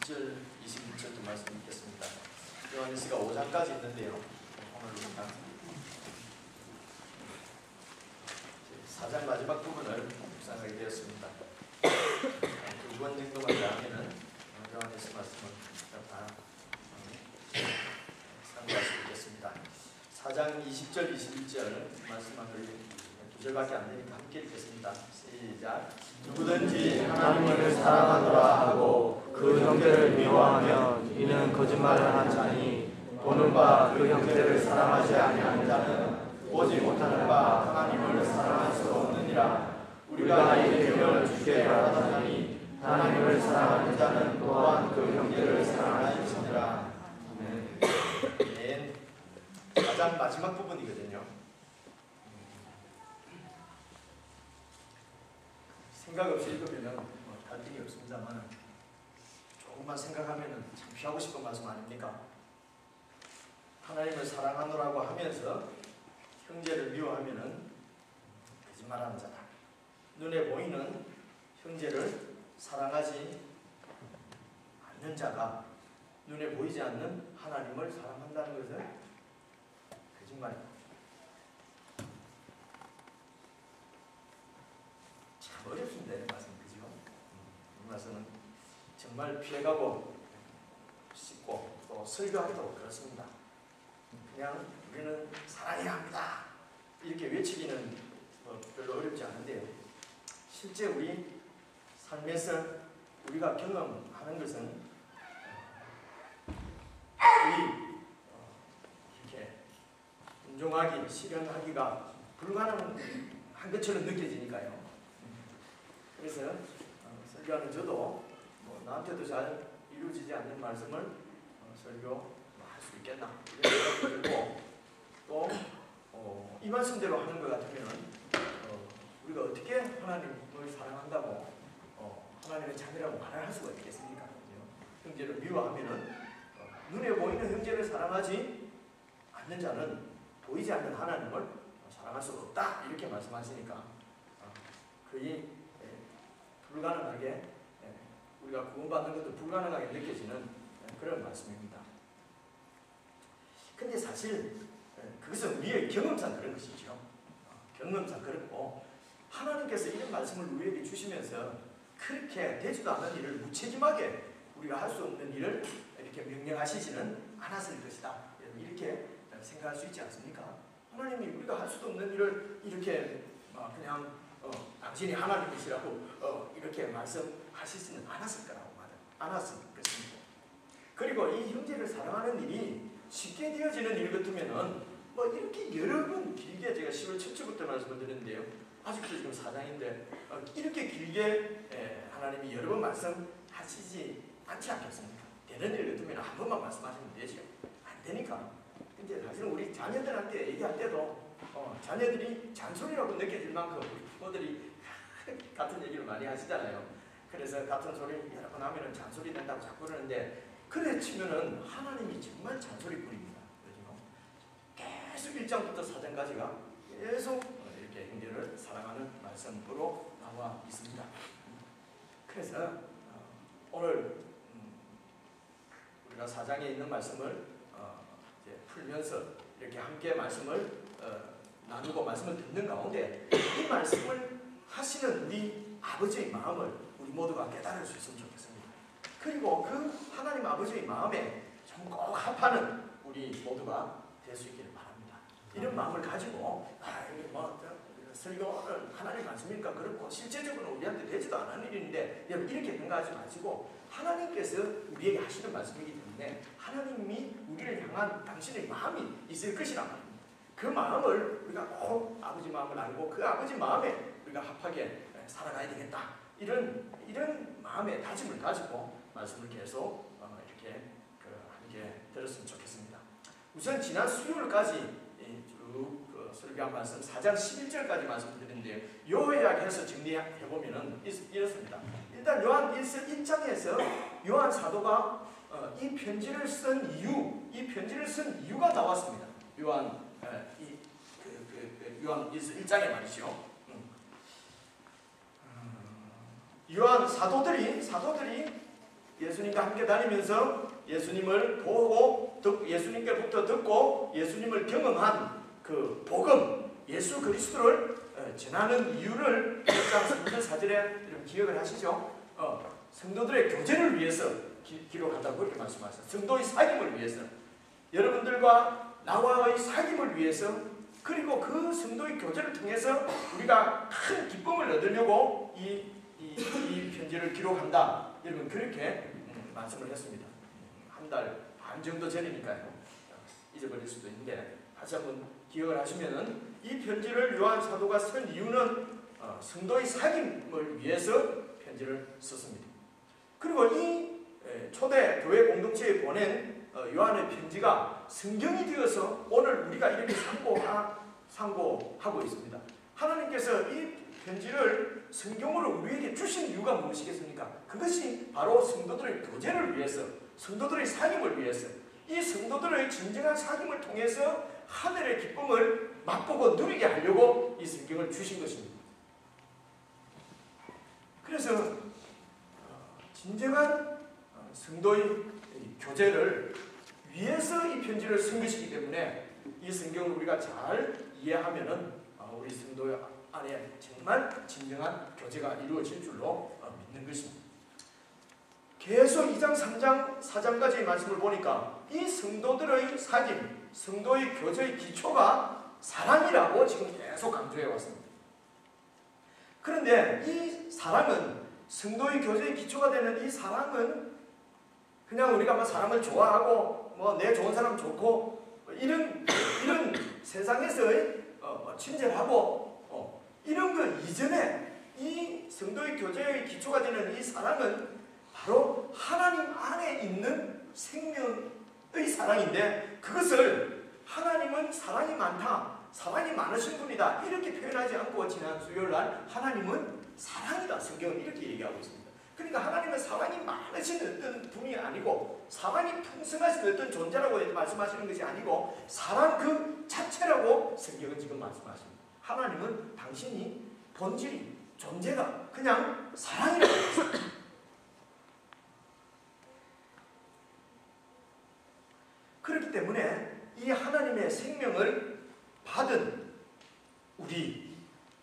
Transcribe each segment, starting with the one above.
20절, 21절도 말씀 읽겠습니다. 요한일서가 5장까지 있는데요. 오늘 우리가 4장 마지막 부분을 묵상하게 되었습니다. 2번 정도만 하면은 요한일서 말씀을 다 상고할 수 있겠습니다. 4장 20절, 21절 말씀을 2절밖에 안 되니까 함께 읽겠습니다. 시작. 누구든지 하나님을 사랑하노라 하고 그 형제를 미워하면 이는 거짓말을 한 자니 보는 바 그 형제를 사랑하지 아니하는 자는 보지 못하는 바 하나님을 사랑할 수 없느니라. 우리가 이 계명을 주께 받았나니 하나님을 사랑하는 자는 또한 그 형제를 사랑하시니라. 아멘. 가장 마지막 부분이거든요. 생각 없이 읽으면 갈등이 없습니다만 조금만 생각하면 참 피하고 싶은 말씀 아닙니까? 하나님을 사랑하노라고 하면서 형제를 미워하면 거짓말하는 자다. 눈에 보이는 형제를 사랑하지 않는 자가 눈에 보이지 않는 하나님을 사랑한다는 것은 거짓말입니다. 참 어렵습니다. 이 말씀, 그죠? 이 말씀은 정말 피해가고 싶고 또 설교하기도 그렇습니다. 그냥 우리는 사랑해야 합니다. 이렇게 외치기는 별로 어렵지 않은데요. 실제 우리 삶에서 우리가 경험하는 것은 이렇게 인정하기, 실현하기가 불가능한 것처럼 느껴지니까요. 그래서 설교하는 저도 나한테도 잘 이루어지지 않는 말씀을 설교할 수 있겠나 이런 생각이 들고 또 이 말씀대로 하는 것 같으면 우리가 어떻게 하나님을 사랑한다고 하나님의 자녀라고 말을 할 수가 있겠습니까? 형제를 미워하면은 눈에 보이는 형제를 사랑하지 않는 자는 보이지 않는 하나님을 사랑할 수 없다 이렇게 말씀하시니까 거의 불가능하게 우리가 구원받는 것도 불가능하게 느껴지는 그런 말씀입니다. 근데 사실 그것은 우리의 경험상 그런 것이죠. 경험상 그렇고 하나님께서 이런 말씀을 우리에게 주시면서 그렇게 되지도 않은 일을 무책임하게 우리가 할 수 없는 일을 이렇게 명령하시지는 않았을 것이다. 이렇게 생각할 수 있지 않습니까? 하나님이 우리가 할 수도 없는 일을 이렇게 그냥 당신이 하나님이시라고 이렇게 말씀하시지는 않았을 거라고 않았을 것입니다. 그리고 이 형제를 사랑하는 일이 쉽게 되어지는 일 같으면은 이렇게 여러 번 길게 제가 10월 첫 주부터 말씀을 드렸는데요. 아직도 지금 4장인데 이렇게 길게 하나님이 여러 번 말씀하시지 않지 않겠습니까? 되는 일 같으면 한 번만 말씀하시면 되죠. 안 되니까. 근데 사실은 우리 자녀들한테 얘기할 때도 자녀들이 잔소리라고 느껴질 만큼 우리 부모들이 같은 얘기를 많이 하시잖아요. 그래서 같은 소리 여러 번 하면 잔소리 된다고 자꾸 그러는데 그래 치면은 하나님이 정말 잔소리꾼입니다. 계속 1장부터 4장까지가 계속 이렇게 형제를 사랑하는 말씀으로 나와 있습니다. 그래서 오늘 우리가 4장에 있는 말씀을 이제 풀면서 이렇게 함께 말씀을 나누고 말씀을 듣는 가운데 이 말씀을 하시는 우리 아버지의 마음을 우리 모두가 깨달을 수 있으면 좋겠습니다. 그리고 그 하나님 아버지의 마음에 좀 꼭 합하는 우리 모두가 될 수 있기를 바랍니다. 이런 마음을 가지고 설교는 하나님 말씀이니까 그렇고 실제적으로 우리한테 되지도 않은 일인데 이렇게 생각하지 마시고 하나님께서 우리에게 하시는 말씀이기 때문에 하나님이 우리를 향한 당신의 마음이 있을 것이란 말입니다. 그 마음을 우리가 꼭 아버지 마음을 알고 그 아버지 마음에 우리가 합하게 살아가야 되겠다. 이런 마음의 다짐을 가지고 말씀을 계속 이렇게 함께 들었으면 좋겠습니다. 우선 지난 수요일까지 쭉 설교한 말씀 4장 11절까지 말씀드렸는데요. 요약해서 정리해보면 이렇습니다. 일단 요한일서 1장에서 요한 사도가 이 편지를 쓴 이유가 나왔습니다. 요한일서 1장에 말이죠. 요한 사도들이 예수님과 함께 다니면서 예수님을 보고 예수님께부터 듣고 예수님을 경험한 그 복음, 예수 그리스도를 전하는 이유를 1장 3절 4절에 기억을 하시죠? 성도들의 교제를 위해서 기록한다고 그렇게 말씀하셨어요. 성도의 사귐을 위해서, 여러분들과 나와의 사귐을 위해서, 그리고 그 성도의 교제를 통해서 우리가 큰 기쁨을 얻으려고 이 편지를 기록한다. 여러분 그렇게 말씀을 했습니다. 한 달 반 정도 전이니까요. 잊어버릴 수도 있는데 다시 한번 기억을 하시면은 이 편지를 요한 사도가 쓴 이유는 성도의 사귐을 위해서 편지를 썼습니다. 그리고 이 초대 교회 공동체에 보낸 요한의 편지가 성경이 되어서 오늘 우리가 이렇게 상고하고 있습니다. 하나님께서 이 편지를 성경으로 우리에게 주신 이유가 무엇이겠습니까? 그것이 바로 성도들의 교제를 위해서, 성도들의 사귐을 위해서, 이 성도들의 진정한 사귐을 통해서 하늘의 기쁨을 맛보고 누리게 하려고 이 성경을 주신 것입니다. 그래서 진정한 성도의 교제를 위해서 이 편지를 쓴 것이기 때문에 이 성경을 우리가 잘 이해하면은 우리 성도 안에 정말 진정한 교제가 이루어질 줄로 믿는 것입니다. 계속 2장, 3장, 4장까지의 말씀을 보니까 이 성도들의 사귐, 성도의 교제의 기초가 사랑이라고 지금 계속 강조해 왔습니다. 그런데 이 사랑은, 성도의 교제의 기초가 되는 이 사랑은 그냥 우리가 뭐 사람을 좋아하고 뭐 내 좋은 사람 좋고 이런 세상에서의 친절하고 이런 것 이전에 이 성도의 교제의 기초가 되는 이 사랑은 바로 하나님 안에 있는 생명의 사랑인데, 그것을 하나님은 사랑이 많다, 사랑이 많으신 분이다 이렇게 표현하지 않고 지난 수요일날 하나님은 사랑이다, 성경은 이렇게 얘기하고 있습니다. 그러니까 하나님은 사랑이 많으신 어떤 분이 아니고 사랑이 풍성하신 어떤 존재라고 말씀하시는 것이 아니고 사랑 그 자체라고 성경은 지금 말씀하십니다. 하나님은 당신이 본질이, 존재가 그냥 사랑이라고 했습니다. 그렇기 때문에 이 하나님의 생명을 받은 우리,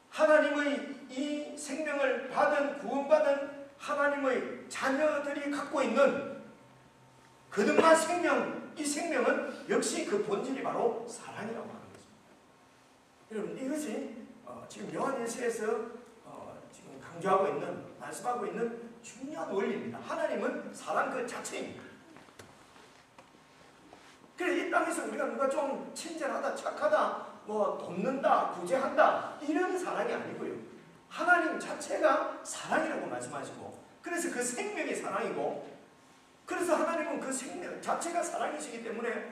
하나님의 이 생명을 받은, 구원받은 하나님의 자녀들이 갖고 있는 거듭난 생명, 이 생명은 역시 그 본질이 바로 사랑이라고 하는 것입니다. 여러분 이것이 지금 요한 1서에서 지금 강조하고 있는, 말씀하고 있는 중요한 원리입니다. 하나님은 사랑 그 자체입니다. 그래 이 땅에서 우리가 누가 좀 친절하다, 착하다, 뭐 돕는다, 구제한다 이런 사랑이 아니고요. 하나님 자체가 사랑이라고 말씀하시고, 그래서 그 생명이 사랑이고, 그래서 하나님은 그 생명 자체가 사랑이시기 때문에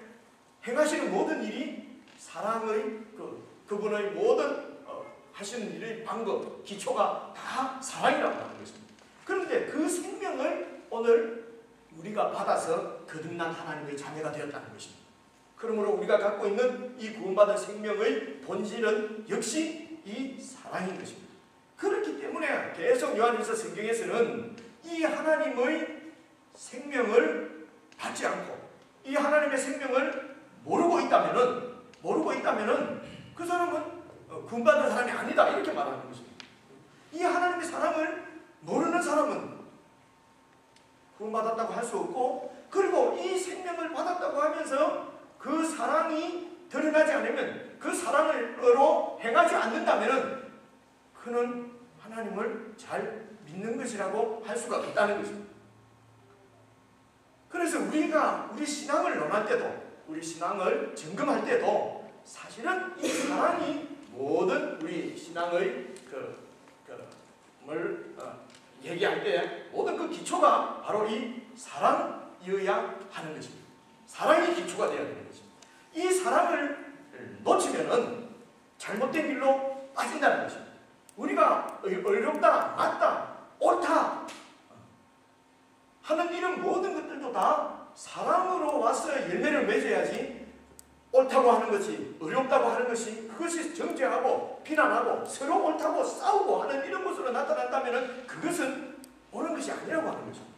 행하시는 모든 일이 사랑의 그분의 모든 하시는 일의 방법, 기초가 다 사랑이라고 하는 것입니다. 그런데 그 생명을 오늘 우리가 받아서 거듭난 하나님의 자녀가 되었다는 것입니다. 그러므로 우리가 갖고 있는 이 구원받은 생명의 본질은 역시 이 사랑인 것입니다. 그렇기 때문에 계속 요한일서 성경에서는 이 하나님의 생명을 받지 않고 이 하나님의 생명을 모르고 있다면은 그 사람은 구원받은 사람이 아니다 이렇게 말하는 것입니다. 이 하나님의 사랑을 모르는 사람은 구원받았다고 할 수 없고, 그리고 이 생명을 받았다고 하면서 그 사랑이 드러나지 않으면, 그 사랑으로 행하지 않는다면 그는 하나님을 잘 믿는 것이라고 할 수가 없다는 것입니다. 그래서 우리가 우리 신앙을 논할 때도, 우리 신앙을 점검할 때도 사실은 이 사랑이 모든 우리 신앙의 얘기할 때 모든 그 기초가 바로 이 사랑이어야 하는 것입니다. 사랑이 기초가 되어야 되는 것입니다. 이 사랑을 놓치면은 잘못된 길로 빠진다는 것입니다. 우리가 어렵다, 맞다, 옳다 하는 이런 모든 것들도 다 사랑으로 와서 열매를 맺어야지, 옳다고 하는 것이, 어렵다고 하는 것이, 그것이 정죄하고 비난하고 서로 옳다고 싸우고 하는 이런 것으로 나타난다면 그것은 옳은 것이 아니라고 하는 것입니다.